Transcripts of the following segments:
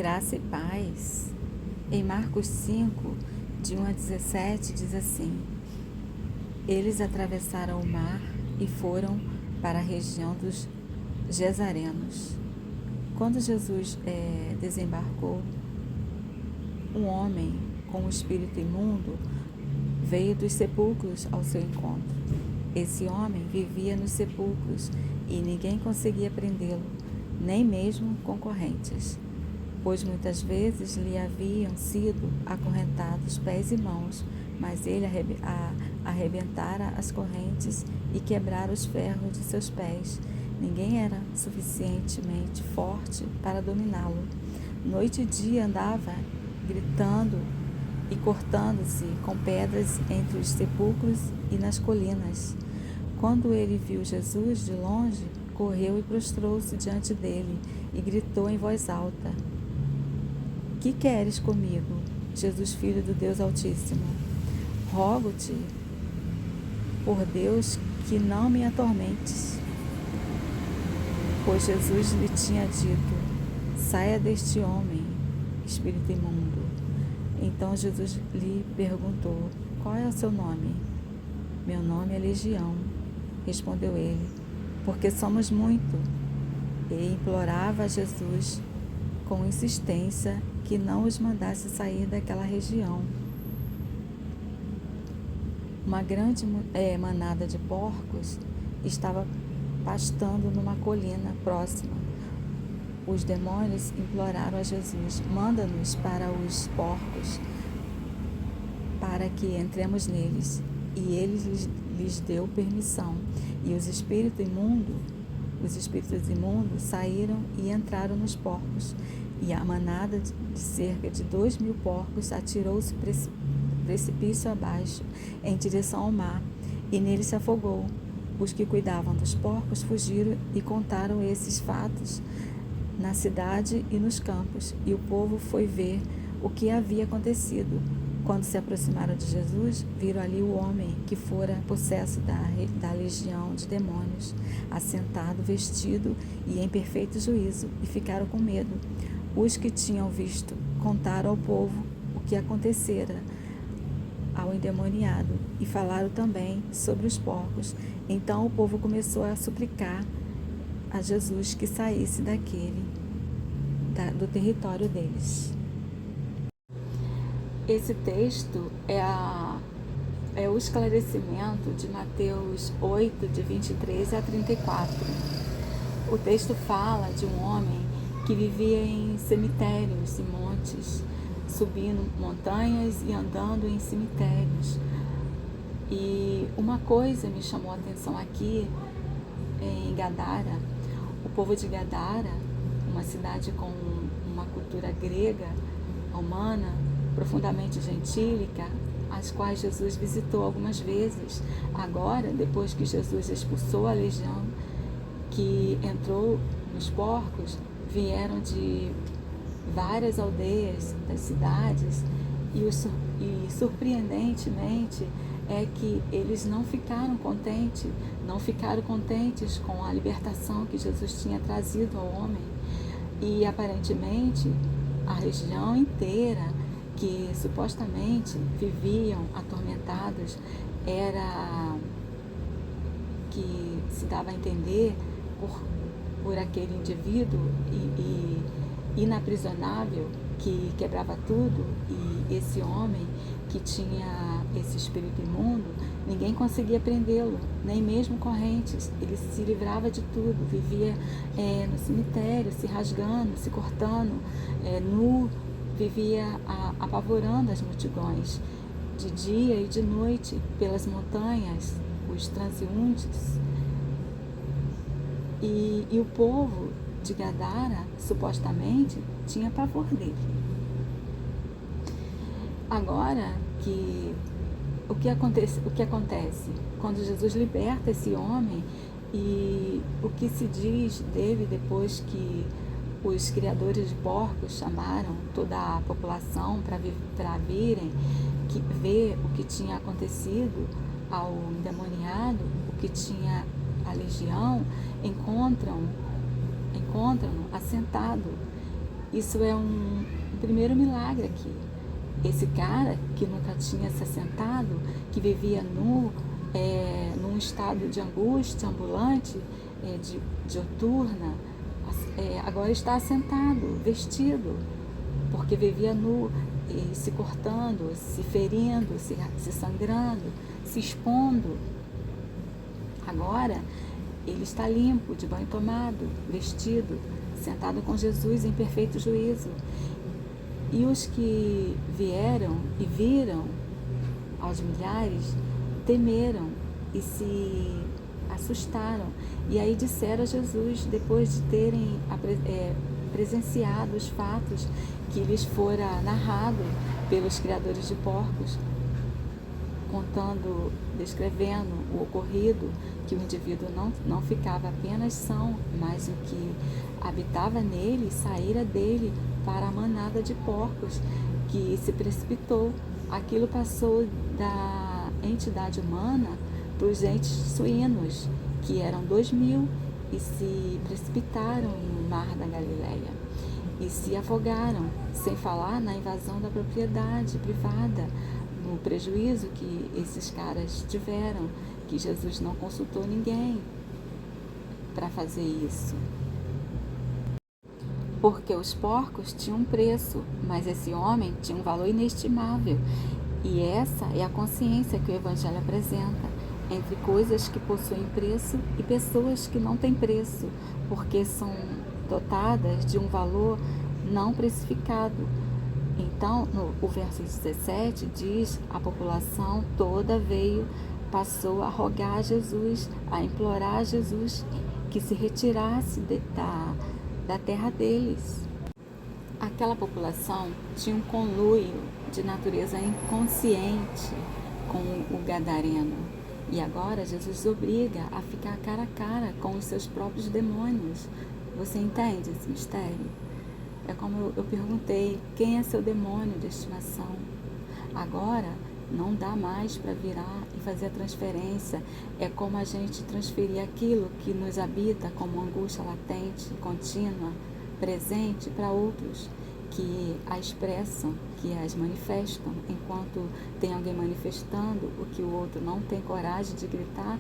Graça e paz. Em Marcos 5, de 1 a 17, diz assim: Eles atravessaram o mar e foram para a região dos Gesarenos. Quando Jesus desembarcou, um homem com um espírito imundo veio dos sepulcros ao seu encontro. Esse homem vivia nos sepulcros e ninguém conseguia prendê-lo, nem mesmo com correntes, pois muitas vezes lhe haviam sido acorrentados pés e mãos, mas ele arrebentara as correntes e quebrara os ferros de seus pés. Ninguém era suficientemente forte para dominá-lo. Noite e dia andava gritando e cortando-se com pedras entre os sepulcros e nas colinas. Quando ele viu Jesus de longe, correu e prostrou-se diante dele e gritou em voz alta: Que queres comigo, Jesus, Filho do Deus Altíssimo? Rogo-te, por Deus, que não me atormentes. Pois Jesus lhe tinha dito: Saia deste homem, espírito imundo. Então Jesus lhe perguntou: Qual é o seu nome? Meu nome é Legião, respondeu ele, porque somos muito. E implorava a Jesus com insistência que não os mandasse sair daquela região. Uma grande manada de porcos estava pastando numa colina próxima. Os demônios imploraram a Jesus: Manda-nos para os porcos, para que entremos neles. E ele lhes deu permissão. E os espíritos imundos saíram e entraram nos porcos. E a manada de cerca de 2.000 porcos atirou-se precipício abaixo, em direção ao mar, e nele se afogou. Os que cuidavam dos porcos fugiram e contaram esses fatos na cidade e nos campos, e o povo foi ver o que havia acontecido. Quando se aproximaram de Jesus, viram ali o homem que fora possesso da legião de demônios, assentado, vestido e em perfeito juízo, e ficaram com medo. Os que tinham visto contaram ao povo o que acontecera ao endemoniado e falaram também sobre os porcos. Então o povo começou a suplicar a Jesus que saísse do território deles. Esse texto é o esclarecimento de Mateus 8, de 23 a 34. O texto fala de um homem que vivia em cemitérios e montes, subindo montanhas e andando em cemitérios. E uma coisa me chamou a atenção aqui, em Gadara. O povo de Gadara, uma cidade com uma cultura grega, romana, profundamente gentílica, as quais Jesus visitou algumas vezes. Agora, depois que Jesus expulsou a legião que entrou nos porcos, vieram de várias aldeias das cidades e surpreendentemente é que eles não ficaram contentes com a libertação que Jesus tinha trazido ao homem. E aparentemente a região inteira, que supostamente viviam atormentados, era que se dava a entender por aquele indivíduo inaprisionável que quebrava tudo, e esse homem que tinha esse espírito imundo, ninguém conseguia prendê-lo, nem mesmo correntes. Ele se livrava de tudo, vivia no cemitério, se rasgando, se cortando, nu, vivia apavorando as multidões, de dia e de noite, pelas montanhas, os transeuntes. E o povo de Gadara, supostamente, tinha pavor dele. Agora, o que acontece? Quando Jesus liberta esse homem, e o que se diz dele depois que os criadores de porcos chamaram toda a população para virem ver o que tinha acontecido ao endemoniado, o que tinha a legião, encontram-no assentado Isso é um primeiro milagre aqui. Esse cara que nunca tinha se assentado, que vivia nu, num estado de angústia ambulante, diuturna, agora está assentado, vestido, porque vivia nu, e se cortando, se ferindo, se sangrando, se expondo. Agora ele está limpo, de banho tomado, vestido, sentado com Jesus em perfeito juízo. E os que vieram e viram aos milhares temeram e se assustaram. E aí disseram a Jesus, depois de terem presenciado os fatos que lhes fora narrado pelos criadores de porcos, contando, descrevendo o ocorrido, que o indivíduo não ficava apenas são, mas o que habitava nele saíra dele para a manada de porcos que se precipitou. Aquilo passou da entidade humana para os entes suínos, que eram 2.000, e se precipitaram no mar da Galileia e se afogaram, sem falar na invasão da propriedade privada, no prejuízo que esses caras tiveram, que Jesus não consultou ninguém para fazer isso. Porque os porcos tinham um preço, mas esse homem tinha um valor inestimável. E essa é a consciência que o Evangelho apresenta entre coisas que possuem preço e pessoas que não têm preço, porque são dotadas de um valor não precificado. Então, o verso 17 diz: a população toda passou a rogar a Jesus, a implorar a Jesus que se retirasse da terra deles. Aquela população tinha um conluio de natureza inconsciente com o gadareno. E agora Jesus obriga a ficar cara a cara com os seus próprios demônios. Você entende esse mistério? É como eu perguntei, quem é seu demônio de estimação? Agora não dá mais para virar e fazer a transferência. É como a gente transferir aquilo que nos habita como angústia latente, contínua, presente, para outros que a expressam, que as manifestam, enquanto tem alguém manifestando o que o outro não tem coragem de gritar,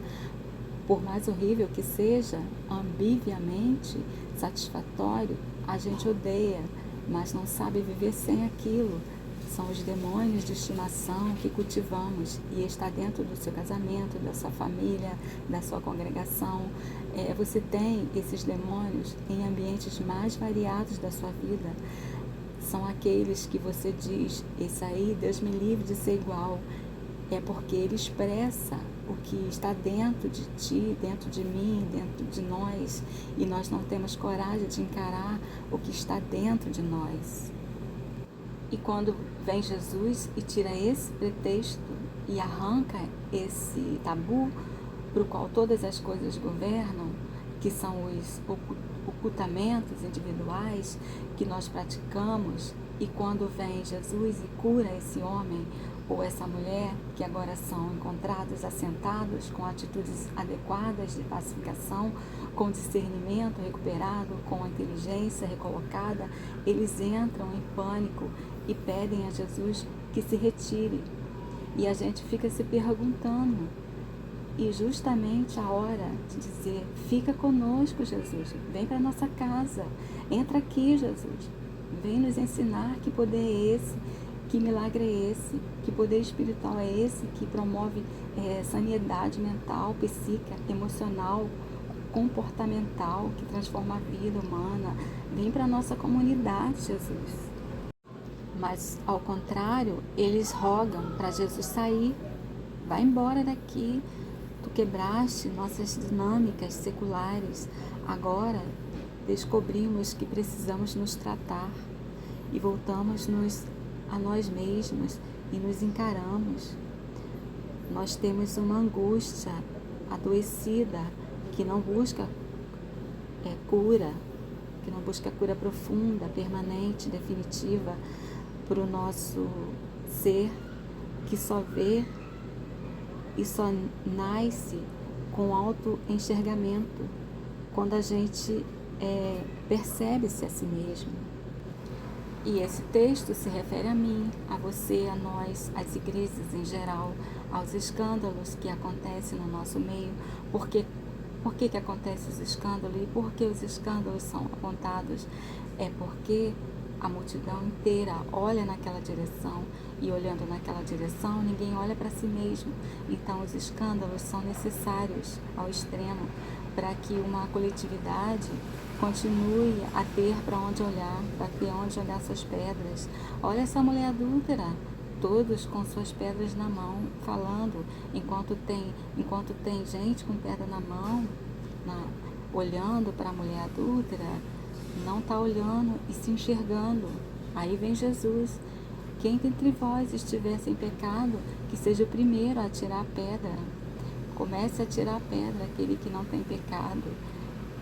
por mais horrível que seja, ambiviamente satisfatório, a gente odeia, mas não sabe viver sem aquilo. São os demônios de estimação que cultivamos e está dentro do seu casamento, da sua família, da sua congregação. Você tem esses demônios em ambientes mais variados da sua vida. São aqueles que você diz, esse aí, Deus me livre de ser igual. É porque ele expressa o que está dentro de ti, dentro de mim, dentro de nós, e nós não temos coragem de encarar o que está dentro de nós. E quando vem Jesus e tira esse pretexto e arranca esse tabu para o qual todas as coisas governam, que são os ocultamentos individuais que nós praticamos, e quando vem Jesus e cura esse homem ou essa mulher, que agora são encontrados assentados com atitudes adequadas de pacificação, com discernimento recuperado, com a inteligência recolocada, eles entram em pânico e pedem a Jesus que se retire. E a gente fica se perguntando, e justamente a hora de dizer, fica conosco, Jesus, vem para nossa casa, entra aqui, Jesus, vem nos ensinar que poder é esse, que milagre é esse, que poder espiritual é esse, que promove sanidade mental, psíquica, emocional, comportamental, que transforma a vida humana. Vem para a nossa comunidade, Jesus. Mas, ao contrário, eles rogam para Jesus sair. Vai embora daqui. Tu quebraste nossas dinâmicas seculares. Agora descobrimos que precisamos nos tratar e voltamos a nós mesmos e nos encaramos. Nós temos uma angústia adoecida que não busca cura, que não busca cura profunda, permanente, definitiva para o nosso ser, que só vê e só nasce com auto-enxergamento, quando a gente percebe-se a si mesmo. E esse texto se refere a mim, a você, a nós, às igrejas em geral, aos escândalos que acontecem no nosso meio. Por que acontecem os escândalos e por que os escândalos são apontados? É porque a multidão inteira olha naquela direção e olhando naquela direção ninguém olha para si mesmo. Então os escândalos são necessários ao extremo para que uma coletividade continue a ter para onde olhar, para ter onde olhar suas pedras. Olha essa mulher adúltera, todos com suas pedras na mão, falando, enquanto tem gente com pedra na mão, olhando para a mulher adúltera, não está olhando e se enxergando. Aí vem Jesus. Quem dentre vós estiver sem pecado, que seja o primeiro a atirar a pedra. Comece a tirar a pedra, aquele que não tem pecado.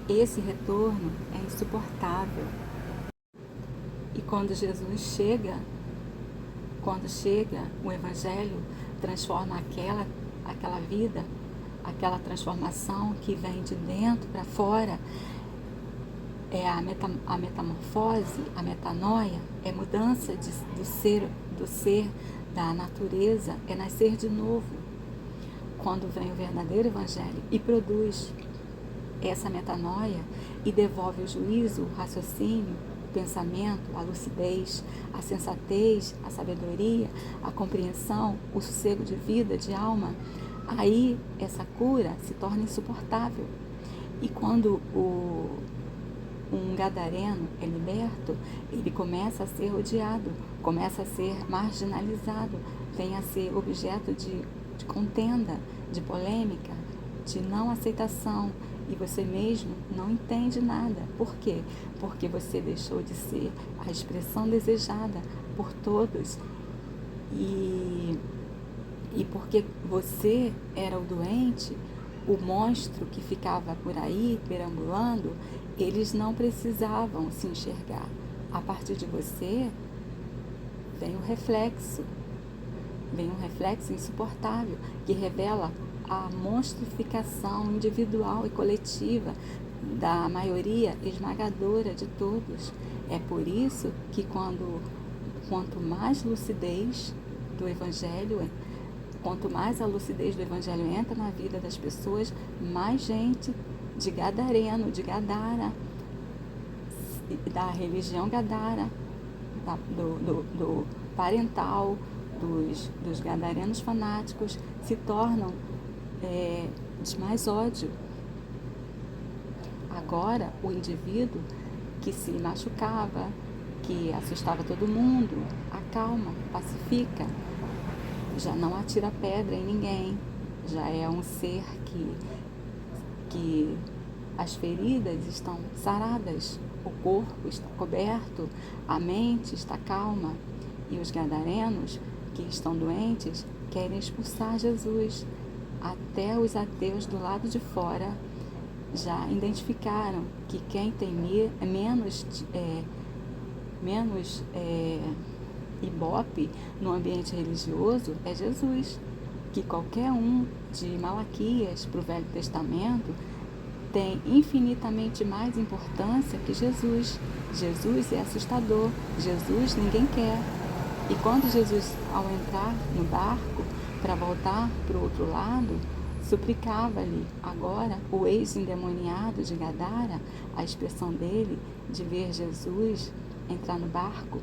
Esse retorno é insuportável. E quando Jesus chega, o Evangelho transforma aquela vida, aquela transformação que vem de dentro para fora, é a metamorfose, a metanoia, é mudança do ser, da natureza, é nascer de novo. Quando vem o verdadeiro Evangelho e produz essa metanoia e devolve o juízo, o raciocínio, o pensamento, a lucidez, a sensatez, a sabedoria, a compreensão, o sossego de vida, de alma, aí essa cura se torna insuportável. E quando um gadareno é liberto, ele começa a ser odiado, começa a ser marginalizado, vem a ser objeto de contenda, de polêmica, de não aceitação, e você mesmo não entende nada. Por quê? Porque você deixou de ser a expressão desejada por todos e porque você era o doente, o monstro que ficava por aí perambulando, eles não precisavam se enxergar. A partir de você vem um reflexo insuportável que revela a monstrificação individual e coletiva da maioria esmagadora de todos. É por isso que quanto mais lucidez do Evangelho, quanto mais a lucidez do Evangelho entra na vida das pessoas, mais gente de Gadareno, de Gadara, da religião Gadara, do parental, dos gadarenos fanáticos, se tornam de mais ódio. Agora, o indivíduo que se machucava, que assustava todo mundo, acalma, pacifica, já não atira pedra em ninguém, já é um ser que as feridas estão saradas, o corpo está coberto, a mente está calma, e os gadarenos que estão doentes querem expulsar Jesus. Até os ateus do lado de fora já identificaram que quem tem menos ibope no ambiente religioso é Jesus, que qualquer um de Malaquias para o Velho Testamento tem infinitamente mais importância que Jesus. Jesus é assustador, Jesus ninguém quer. E quando Jesus, ao entrar no barco para voltar para o outro lado, suplicava-lhe. Agora, o ex-endemoniado de Gadara, a expressão dele de ver Jesus entrar no barco,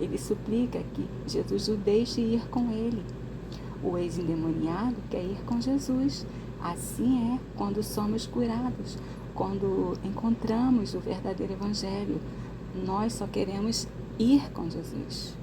ele suplica que Jesus o deixe ir com ele. O ex-endemoniado quer ir com Jesus. Assim é quando somos curados, quando encontramos o verdadeiro Evangelho. Nós só queremos ir com Jesus.